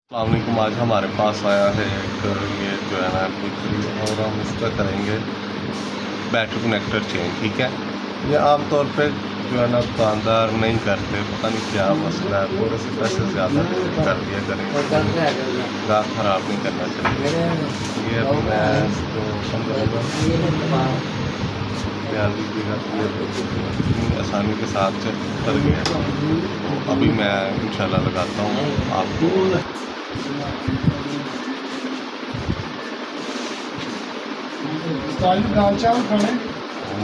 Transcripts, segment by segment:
अस्सलामुअलैकुम। आज हमारे पास आया है एक ये जो है ना बिक्री, और हम इसका करेंगे बैटरी कनेक्टर चेंज। ठीक है, ये आमतौर पे जो है ना दुकानदार नहीं करते, पता नहीं क्या मसला है, थोड़े से पैसे ज़्यादा कर दिया करें, गाहक ख़राब नहीं करना चाहिए। ये अभी मैं इसको 15 ध्यान दीजिएगा, ये आसानी के साथ कर गया। तो अभी मैं इंशाल्लाह लगाता हूँ आपको। दाल चावल खाने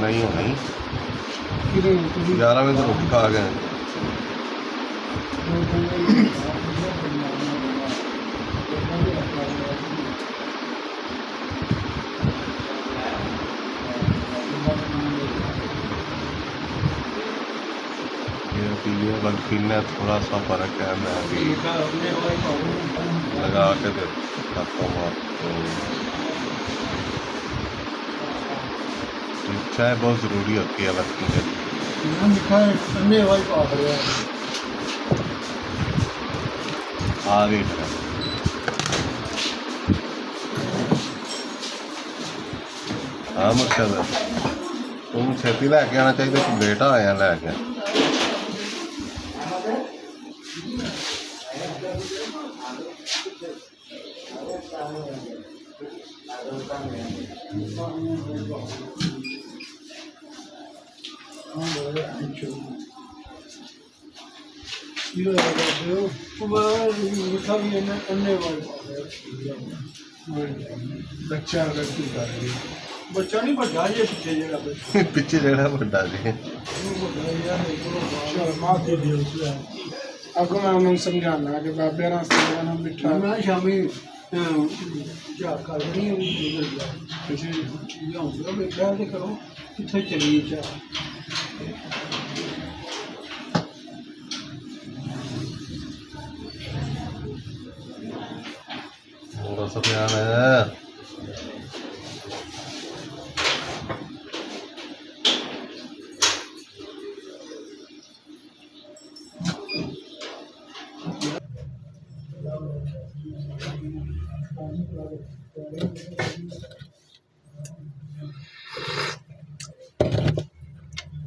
नहीं हो नहीं, फिर 11 बजे तो रोटी खा गए। ये अभी ये बर्फीला थोड़ा सा फ़र्क है, मैं अभी लगा के दिखाता हूँ आपको। चाय बहुत ज़रूरी होती है बर्फीले। लिखा है ठंडे हवाई पाउडर है। आ गई है। हाँ मुर्शद, तुम छेती लैके आना चाहिए, तू बेटा आया लैके। लिखा भी है ना ठंडे हवाई पाउडर। बच्चा गलती कर रही है, बच्चा नहीं बड़ा ये पीछे जगह पे पिछे जगह बड़ा जी। माफी दियो अगो मैं उन्हें समझाना कि बाबे रास्ते जाना मिठा मैं शामी क्या करनी किसी बैठ करो कितने चलिए चाह थोड़ा सा ध्यान है।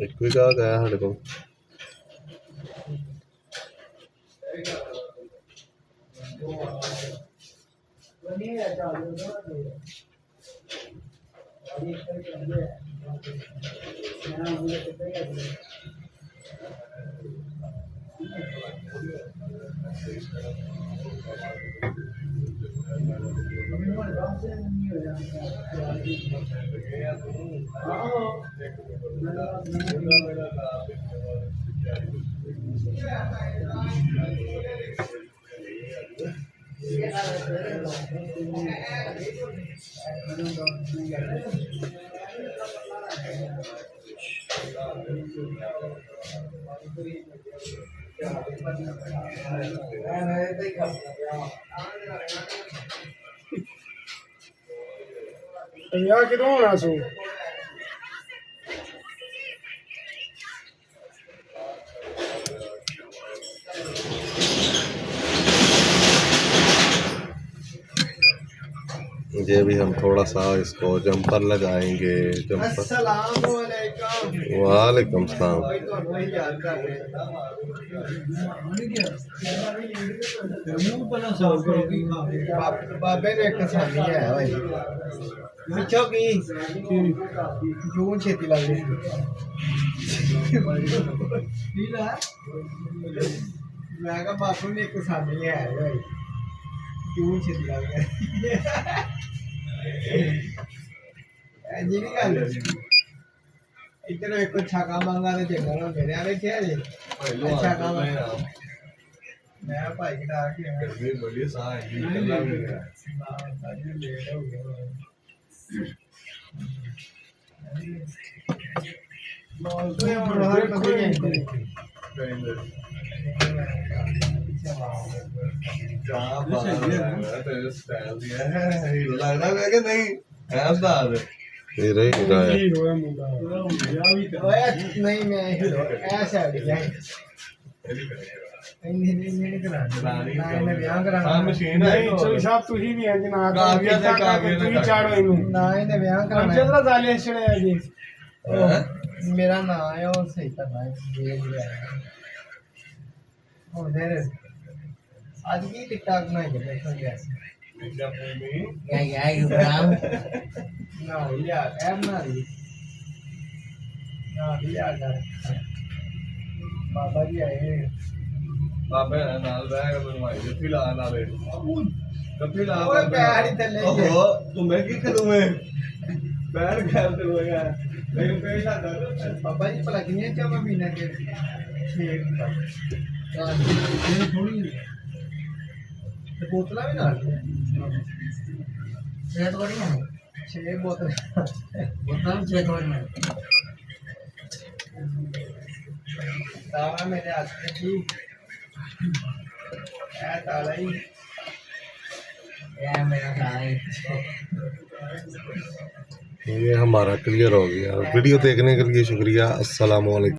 एक भी कहा गया हमारे को। यार किधर होना सो ये भी हम थोड़ा सा इसको जंपर लगाएंगे। जंपर। वालेकुम सलाम। बाबे ने एक सानी है भाई मिठो की जून छेती लग रही मैं कहा बापू ने एक सानी है भाई जून छेती लग रही जी नहीं गल इधर एक छाका मांगा तो चंगा ना मेरे वाले क्या जी छाका मैं भाई गिटा के गर्मी बड़ी सा है निकलना भी है लेट हो गया मॉल तो हर बंदे के क्या बात है तेरे स्टाइल दिया है लगता है कि नहीं है उस्ताद ये रही हीरा है। हीरो है मुंडा नहीं मैं हीरो ऐसा डिजाइन ਇੰਨੀ ਨਹੀਂ ਕਰਾਣੀ ਨਾ ਇਹਨੇ ਵਿਆਹ ਕਰਾਣਾ ਹਾਂ ਮਸ਼ੀਨ ਹੈ ਨਹੀਂ ਚੋਈ ਸਾਹਿਬ ਤੁਸੀਂ ਵੀ ਇੰਜ ਨਾ ਕਾਵਿਆ ਤੇ ਕਾਵਿਆ ਤੁਸੀਂ ਨੇ ਚਾੜੋ ਇਹਨੂੰ ਨਾ ਇਹਨੇ ਵਿਆਹ ਕਰਾਣਾ ਚੰਦਰਾ ਦਾਲੇ ਛੜਿਆ ਜੀ ਮੇਰਾ ਨਾਂ ਹੈ ਉਹ ਸਹੀ ਕਰਨਾ ਹੈ ਦੇਖ ਲਿਆ ਹੁਣ ਫਿਰ ਅੱਜ ਕੀ ਟਿਕਟਾਕ ਬਣਾਈ ਕੇ ਬੈਠੋ ਯਾਰ ਯਾ ਇਬਰਾਮ ਨਾ ਯਾਰ ਐ ਬਣਾ ਲਈ ਨਾ ਲਿਆ ਕਰ ਬਾਬਾ ਜੀ ਆਏ ਬਾਬੇ ਨਾਲ ਬਹਿ ਕੇ ਬਣਵਾਈ ਜੱਫੀ ਲਾ ਨਾਲੇ ਜੱਫੀ ਲਾ ਓਏ ਪੈਰ ਹੀ ਥੱਲੇ ਹੀ ਹੈ। ਓਹੋ ਤੂੰ ਮੈਂ ਕੀ ਕਰੂੰ ਮੈਂ ਪੈਰ ਘਰ ਤੇ ਹੋਇਆ ਮੈਨੂੰ ਪੈਰ ਨਾ ਕਰ ਬਾਬਾ ਜੀ ਭਲਾ ਕਿੰਨੇ ਚਾਹਾਂ ਪੀਣਾ ਕੇ ਛੇ ਤਾਂ ਇਹ ਥੋੜੀ ਤੇ ਬੋਤਲਾਂ ਵੀ ਨਾਲ ਛੇ ਥੋੜੀਆਂ ਛੇ ਬੋਤਲਾਂ ਛੇ ਥੋੜੀਆਂ ਤਾਲਾ मेरे हाथ में थी क्या ताला ही क्या मेरा ताला ही ये हमारा क्लियर हो गया वीडियो देखने के लिए शुक्रिया अस्सलाम वालेकुम।